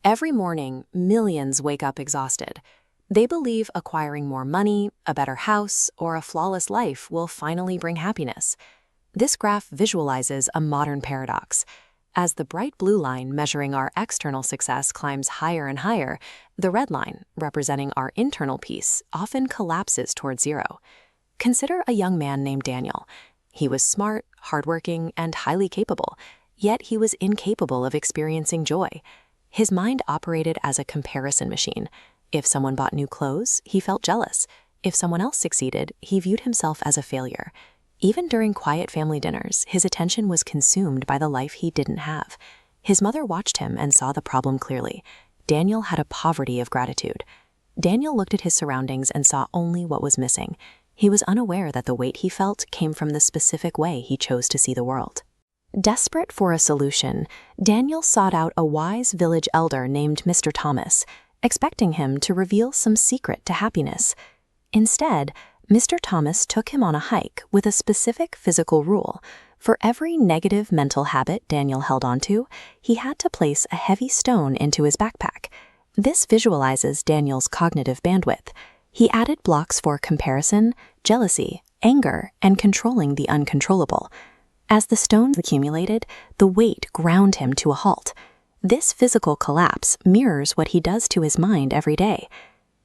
Every morning, millions wake up exhausted. They believe acquiring more money, a better house, or a flawless life will finally bring happiness. This graph visualizes a modern paradox. As the bright blue line measuring our external success climbs higher and higher, the red line, representing our internal peace, often collapses toward zero. Consider a young man named Daniel. He was smart, hardworking, and highly capable, yet he was incapable of experiencing joy. His mind operated as a comparison machine. If someone bought new clothes, he felt jealous. If someone else succeeded, he viewed himself as a failure. Even during quiet family dinners, his attention was consumed by the life he didn't have. His mother watched him and saw the problem clearly. Daniel had a poverty of gratitude. Daniel looked at his surroundings and saw only what was missing. He was unaware that the weight he felt came from the specific way he chose to see the world. Desperate for a solution, Daniel sought out a wise village elder named Mr. Thomas, expecting him to reveal some secret to happiness. Instead, Mr. Thomas took him on a hike with a specific physical rule. For every negative mental habit Daniel held onto, he had to place a heavy stone into his backpack. This visualizes Daniel's cognitive bandwidth. He added blocks for comparison, jealousy, anger, and controlling the uncontrollable. As the stones accumulated, the weight ground him to a halt. This physical collapse mirrors what he does to his mind every day.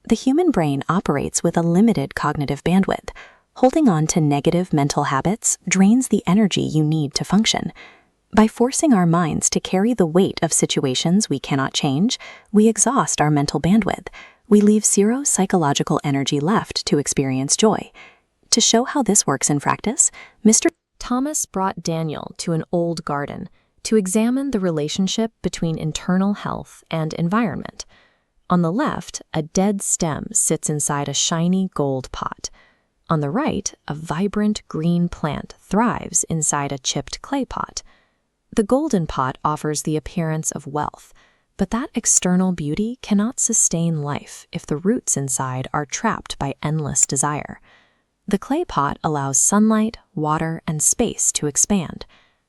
The human brain operates with a limited cognitive bandwidth. Holding on to negative mental habits drains the energy you need to function. By forcing our minds to carry the weight of situations we cannot change, we exhaust our mental bandwidth. We leave zero psychological energy left to experience joy. To show how this works in practice, Mr. Thomas brought Daniel to an old garden to examine the relationship between internal health and environment. On the left, a dead stem sits inside a shiny gold pot. On the right, a vibrant green plant thrives inside a chipped clay pot. The golden pot offers the appearance of wealth, but that external beauty cannot sustain life if the roots inside are trapped by endless desire. The clay pot allows sunlight, water, and space to expand.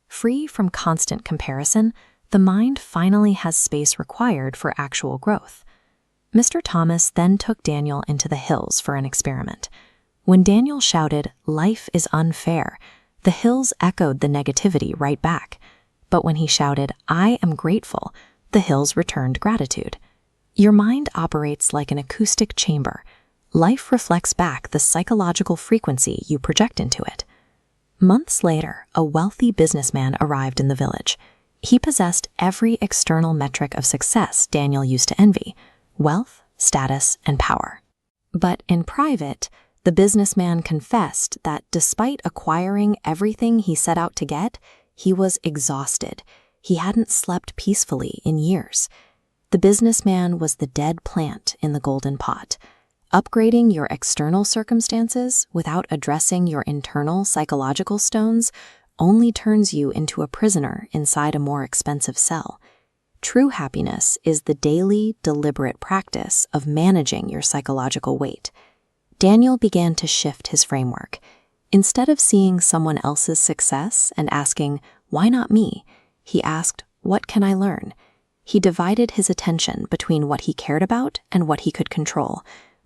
Free from constant comparison, the mind finally has space required for actual growth. Mr. Thomas then took Daniel into the hills for an experiment. When Daniel shouted, "Life is unfair," the hills echoed the negativity right back. But when he shouted, "I am grateful," the hills returned gratitude. Your mind operates like an acoustic chamber. Life reflects back the psychological frequency you project into it. Months later, a wealthy businessman arrived in the village. He possessed every external metric of success Daniel used to envy: wealth, status, and power. But in private, the businessman confessed that despite acquiring everything he set out to get, he was exhausted. He hadn't slept peacefully in years. The businessman was the dead plant in the golden pot. Upgrading your external circumstances without addressing your internal psychological stones only turns you into a prisoner inside a more expensive cell. True happiness is the daily, deliberate practice of managing your psychological weight. Daniel began to shift his framework. Instead of seeing someone else's success and asking, "Why not me?" he asked, "What can I learn?" He divided his attention between what he cared about and what he could control,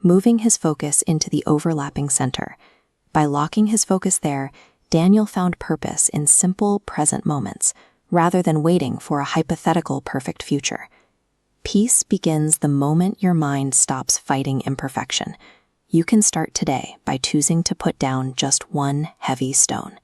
moving his focus into the overlapping center. By locking his focus there, Daniel found purpose in simple, present moments, rather than waiting for a hypothetical perfect future. Peace begins the moment your mind stops fighting imperfection. You can start today by choosing to put down just one heavy stone.